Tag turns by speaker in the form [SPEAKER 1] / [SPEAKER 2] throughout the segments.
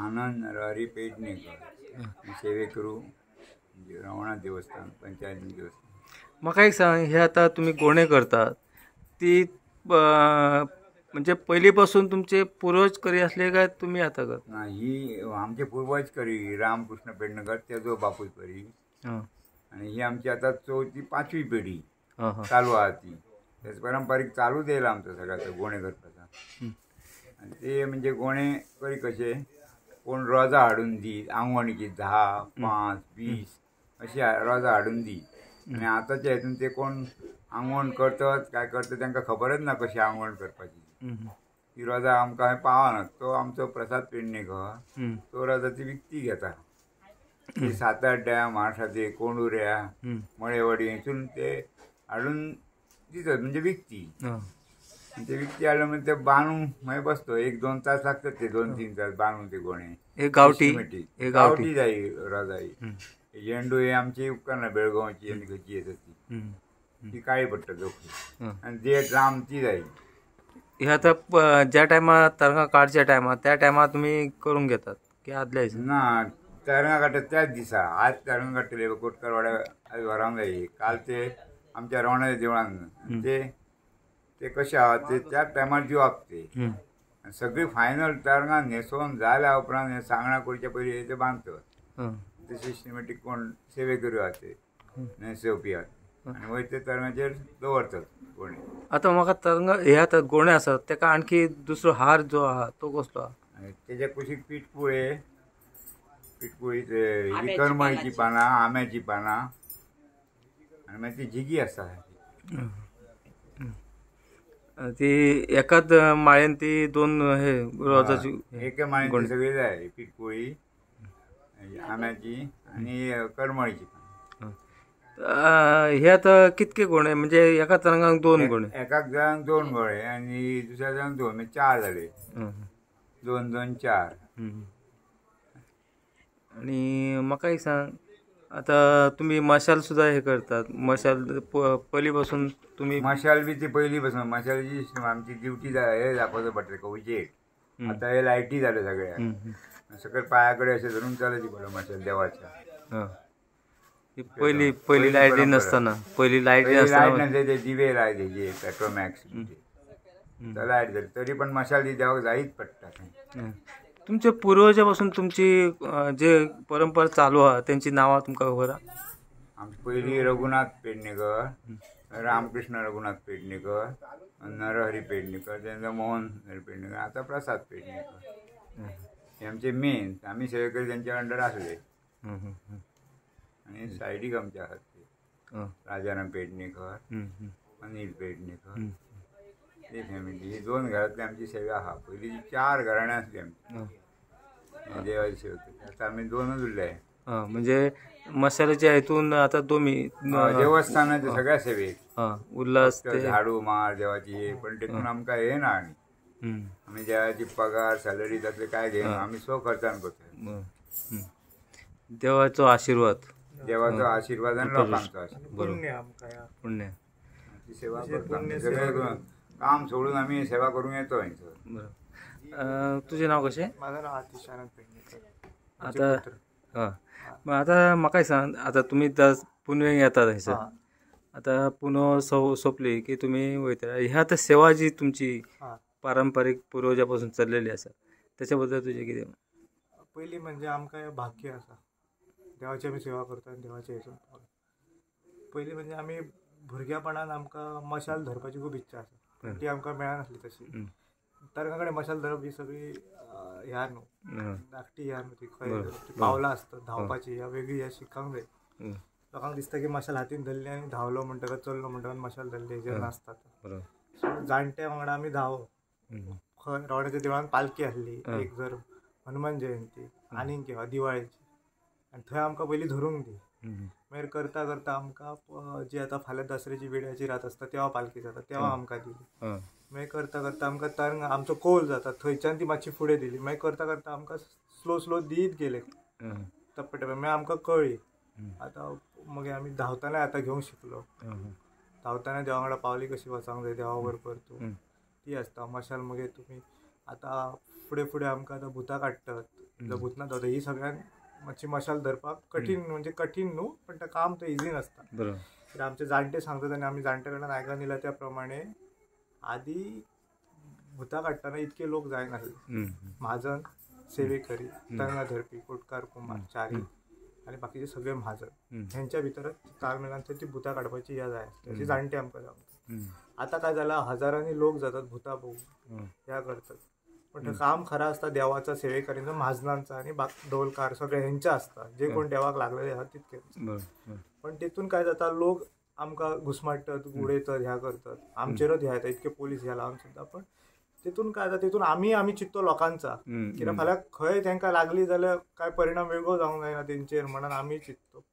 [SPEAKER 1] आनंद नरहरी पेडणेकर सेवेकरू रवणा देवस्थान पंचायत देवस्थान.
[SPEAKER 2] म्हाका एक सांग, हे आता तुम्ही गोणे करतात ती म्हणजे पहिलीपासून तुमचे पूर्वज करी असले काय तुम्ही आता करता?
[SPEAKER 1] ना ही आमचे पूर्वज करी रामकृष्ण पेडणेकर तेजो बापूय करी. आणि ही आमची आता 4थी 5वी पिढी चालू आहा ती. तेच पारंपारीक चालूच येयला आमचो सगळ्याचो गोणे करपाचा. आणि ते म्हणजे गोणे करी कशे कोण रोजां हाडून दी आंगवणीची 10, 5, 20 अशी रोजां हाडून दी. आणि आतांच्या हितून ते कोण आंगवण करतात काय करतात तांकां खबरच ना कशी आंगवण करपाची. ती रोजां आमकां पावना. तो आमचो प्रसाद पेडणेकर तो रोजां ती विकती घेता. ती साताड्ड्या म्हापशाचे कोंडुऱ्या मळेवाडी हितून ते हाडून दितात म्हणजे विकती. ते विकती हाडले म्हणजे ते बांदूंक मागीर बसतो 1-2 तास लागतात. ते 2-3 तास बांदून ते गोणे गांवठी जाय रोजाई. झेंडू हे आमची उपकारना बेळगांवची आनी खंयची येता ती काळी पडटा जोखी. आनी देठ लांबची जाय.
[SPEAKER 2] हे आता ज्या टायमार तरंगा काडच्या टायमार त्या टायमार तुम्ही करून घेतात की आदल्या दिसा?
[SPEAKER 1] ना तरंगा काडटा त्याच दिसा. आज तरंगा काडटले कोटकार वाड्या आज व्हरांक जाय. काल ते आमच्या रवणाच्या देवळान ते कशें आहा ते त्याच टायमार जिवाप ते. सगळी फायनल तरंगा न्हेसोवन जाल्या उपरांत हे सांगणा करचे पयलीं ते बांदतात. ते सिस्टमॅटीक कोण सेवेकरू आहा ते न्हेसोवपी आहा आनी वयर ते तरंगाचेर दवरतात गोणे.
[SPEAKER 2] आता म्हाका तरंगा हे आता गोणे आसात तेका आणखी दुसरो हार जो आहा तो कसलो आहा?
[SPEAKER 1] तेच्या कुशीक पिठपुळे ही करमळीची पानां आंब्याची पानां आनी मागीर ती जिगी आसा.
[SPEAKER 2] ती एकाच माळेन ती 2 हे रोजाची
[SPEAKER 1] एका माळेन ती सगळी जाय. पिठपुळी आंब्याची आनी करमळीची पानां.
[SPEAKER 2] हे आता कितके गोणे म्हणजे एका तरंगाक 2 गोणे?
[SPEAKER 1] एकाक जणांक 2 गोळे आनी दुसऱ्या जणांक 2 म्हणजे 4 जाले. 2-2 4.
[SPEAKER 2] आणि म्हाका एक सांग, आता तुम्ही मशाल सुद्धा हे करतात. मशाल पयली पासून तुम्ही
[SPEAKER 1] मशाल बी ती पयली पासून मशालाची आमची ड्युटी हे दाखोवचो पडटा का उजेड. आतां हे लायटी जाल्यो सगळ्या. सकयल पांया कडेन अशें धरून चलची पडटा मशाल देवाच्या.
[SPEAKER 2] पयली लायटी नासतना
[SPEAKER 1] लायट नासता ते दिवे लाय तेजे पेट्रोमॅक्स लायट जाली तरी पण मशाल ती देवाक जायच पडटा.
[SPEAKER 2] तुमच्या पूर्वजा पासून तुमची जे परंपरा चालू आहा त्यांची नांवां तुमकां खबर आहा?
[SPEAKER 1] आमची पयली रघुनाथ पेडणेकर, रामकृष्ण रघुनाथ पेडणेकर, नरहरी पेडणेकर, तेंचो मोहन पेडणेकर, आतां प्रसाद पेडणेकर. हे आमचे मेन. आमी सेवेकरी तेंच्या अंडर आसले. आनी सायडीक आमचे आसात ते राजाराम पेडणेकर, अनिल पेडणेकर, ते फॅमिली. ही 2 घरांतली आमची सेवा आहा. पयलीं 4 घराणीं आसली आमची देवाची सेवा केली. आतां आमी 2च उरले.
[SPEAKER 2] म्हणजे मशालाच्या हितून आता तुम्ही
[SPEAKER 1] देवस्थानाच्या सगळ्या सेवेक
[SPEAKER 2] उल्हास
[SPEAKER 1] झाडू मार देवाची हे पण तेतून आमकां हे ना. आनी आमी देवाची पगार सॅलरी तसले काय घेयना. आमी स्व खर्चान करता.
[SPEAKER 2] देवाचो आशिर्वाद
[SPEAKER 1] आनी लोकांचो आशिर्वाद
[SPEAKER 2] पुण्य
[SPEAKER 1] सेवा करता. काम सोडून आमी सेवा करूंक येतो हांयसर.
[SPEAKER 2] तुजें नांव कशें?
[SPEAKER 3] माझं नाव आतिश आनंद पेडणेकर.
[SPEAKER 2] आता म्हाका सांग, आता तुमी पुणे येतात थंयसर. आता पुनो सोंपली की तुमी वयता. ह्या आतां सेवा जी तुमची पारंपारीक पूर्वजा पासून चल्लेली आसा त्याच्या बद्दल तुजें कितें?
[SPEAKER 3] पयलीं म्हणजे आमकां हें भाग्य आसा. देवाची आमी सेवा करता आनी देवाच्या हितून पयलीं म्हणजे आमी भुरगेपणान आमकां मशाल धरपाची खूब इच्छा आसा. ती आमकां मेळनासली तशी. तरंगा कडेन मशाल धरप ही सगळी ह्या न्हू धाकटी ह्या न्हू. ती खंय पावलां आसतात धांवपाची ह्या वेगळी ह्या शिकूंक जाय. लोकांक दिसता की मशाल हातीन धरली आनी धांवलो म्हणटकच चल्लो म्हणटकच मशाल धरली हेजेर नासतात. सो जाणट्या वांगडा आमी धांवप. खंय रवणाच्या देवळान पालखी आसली. एक जर हनुमान जयंती आनीक किंवा दिवाळेची आनी थंय आमकां पयलीं धरूंक दी. मागीर करता करता आमकां जी आतां फाल्यां दसऱ्याची बिड्याची रात आसता तेव्हा पालखी जाता तेव्हा आमकां दिली. मागीर करता करता आमकां तरंगा आमचो कौल जाता थंयच्यान ती मातशी फुडें दिली. मागीर करता करता आमकां स्लो दीत गेले टप्पे टप्पे. मागीर आमकां कळ्ळी. आतां मागीर आमी धांवताना आतां घेवंक शिकलो. धांवताना देवा वांगडा पावली कशी वचोंक जाय देवा बरोबर ती आसता. मशाल मागीर तुमी आतां फुडें फुडें आमकां आतां भुतां काडटात. जो भूतनाथ देव ही सगळ्यान मातशी मशाल धरपाक कठीण म्हणजे कठीण न्हू पण ते काम ते इझी नसता. तर आमचे जाणटे सांगतात आणि आम्ही जाणटे कडल्यान आयकून येयला त्या प्रमाणे आधी भुतां काडटाना इतके लोक जायनासले. महाजन, सेवेकरी, तरंगा धरपी, कोटकार, कुमार, चारी आणि बाकीचे सगळे महाजन ह्यांच्या भितर ताळमेळान ती भुतां काडपाची ह्या जाय आसली अशी जाणटे आमकां सांगतात. आता काय झालं हजारांनी लोक जातात भुतां पळोवंक ह्या करतात पण काम खरा असता देवाचा, सेवेकरींचा, महाजनांचा आणि ढोलकार सगळे ह्यांच्या असता जे कोण देवाक लागलेले आहात तितकेच. पण तितून काय जाता लोक आमकां घुसमाटतात, उडयतात, ह्या करतात, आमचेरच ह्या येता इतके पोलीस ह्या लावन सुद्धा. पण तितून काय जाता तितून आमी चित्तो लोकांचा कित्याक फाल्यां खंय तांकां लागली जाल्यार काय परिणाम वेगळो जावंक जायना तेंचेर म्हणून आमी चित्तो.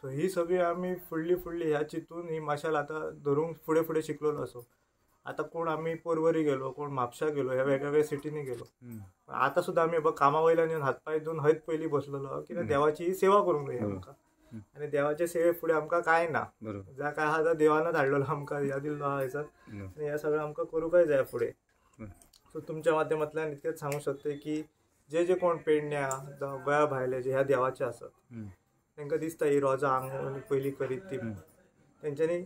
[SPEAKER 3] सो ही सगळी आमी फुडली ह्या चिंतून ही मशाल आतां धरूंक फुडें शिकलेलो असो. आता कोण आमी पर्वरी गेलो, कोण म्हापशा गेलो, ह्या वेगवेगळ्या सिटींनी गेलो. आता सुद्धा आमी कामा वयल्यान येवन हातपाय धुवन हयच पयलीं बसलेलो कित्याक देवाची ही सेवा करूंक जाय आमकां. आणि देवाचे सेवे फुडें आमकां काय ना, ज्या काय आहा देवानच हाडलेलो आमकां ह्या दिल्लो आहा हेचा आनी हें सगळें आमकां करूंकय जाय फुडें. सो तुमच्या माध्यमांतल्यान इतकेंच सांगूंक शकता की जे कोण पेडण्या जावं गोंया भायले जे ह्या देवाचे आसात तांकां दिसता ही रोजां आंगवण पयलीं करीत ती तेंच्यांनी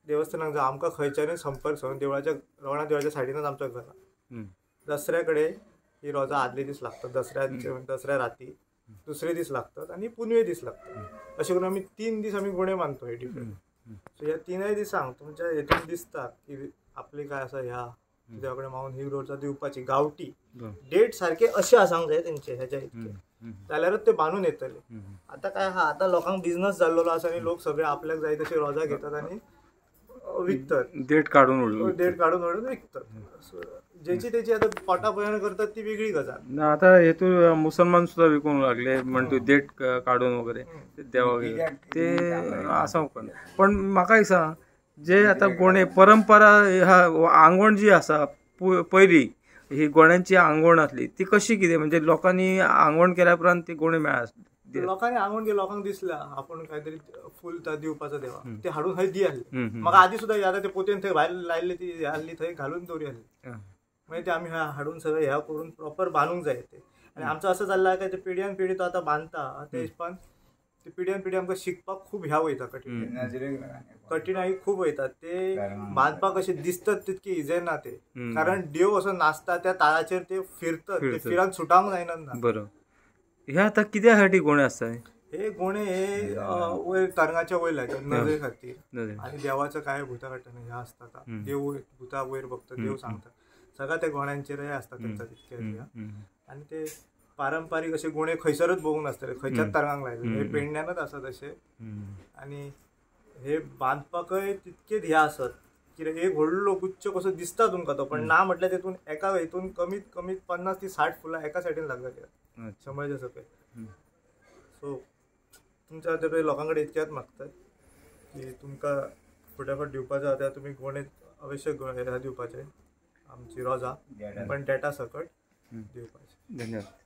[SPEAKER 3] देवस्थानाक जावं आमकां खंयच्यानूय संपर्क सावन रवळनाथ देवाच्या सायडीनच आमच्या घरा. दसऱ्या कडेन ही रोजां आदले दीस लागतात, दसऱ्या राती दुसरे दीस लागतात आणि पुनवे दीस लागतात. अशें करून आमी 3 दीस आमी गुणे मानतो हे डिफरंट. सो ह्या 3 दिसांक तुमच्या हेतून दिसता की आपली काय आसा ह्या देवा कडेन मागून ही रोजां दिवपाची गांवठी डेट सारखे अशें आसांक जाय तेंचे हेच्या इतके जाल्यारच ते बांदून येतले. आता काय आहा आता लोकांक बिझनस जाल्लो आसा आणि लोक सगळे आपल्याक जाय तशे रोजां घेतात आणि विकतात,
[SPEAKER 2] डेट काढून उडोवन
[SPEAKER 3] विकतात. ज्याची त्याची आता पोटा पयण करतात ती वेगळी गजाल.
[SPEAKER 2] आता हेतून मुसलमान सुद्धा विकूंक लागले म्हणतो डेट काढून वगैरे देवा ते आसा. पण म्हाका एक सांग जे आता गोणे परंपरा ह्या आंगवण जी आसा पयली ही गोण्यांची आंगवण आसली ती कशी कितें म्हणजे लोकांनी आंगवण केल्या उपरांत ती गोणी मेळ्ळा
[SPEAKER 3] लोकांनी आंगवण केली. लोकांक दिसला आपण काहीतरी फुल दिवपाचो देवा ते हाडून थंय दी आसली. म्हाका आधी सुद्धा याद ते पोतेन थंय भायर लायल्ली ती आहली थंय घालून दवरी आसली. मागीर ते आमी हाडून सगळें ह्या करून प्रॉपर बांदूंक जाय ते. आनी आमचो असं जाल्ला काय ते पिढ्यान पिढी तो आतां बांदता ते हिशपान ते पिढ्यान पिढी आमकां शिकपाक खूब ह्या वयता कठीणाई खूब वयता. ते बांदपाक अशें दिसतात तितके इजे ना ते कारण देव असो नाचता त्या ताळाचेर ते फिरतात ते फिरान सुटांक जायना.
[SPEAKER 2] बरोबर. हे आता कित्या खातीर गोणे आसता
[SPEAKER 3] हे गोणे हे वयर तरंगाच्या वयर लायतात नजरे खातीर आणि देवाचं काय भुतां काडटना ह्या आसता का देव भुतां वयर बघता देव सांगता सगळ्या त्या गोण्यांचेर आसता तेंचा तितके. आणि ते पारंपारीक असे गोणे खंयसरच बघूंक नासतले खंयच्याच तरंगाक लायले हे पेडण्यांनच आसा तशे. आणि हे बांदपाकय तितकेच ह्या आसत कित्याक एक व्हडलो गुच्छ कसो दिसता तुमकां तो पण ना म्हटल्यार तेतून एका हेतून कमीत कमी 50 ते 60 फुलां एका सायडीन लागतली 100 सकयल. सो तुमच्या खातीर लोकां कडेन इतकेंच मागतात की तुमकां फुड्या फाट दिवपाचो आसा तुमी गोणे अवश्य दिवपाचे आमची रोजां पण डेटा सकट दिवपाचे.
[SPEAKER 2] धन्यवाद.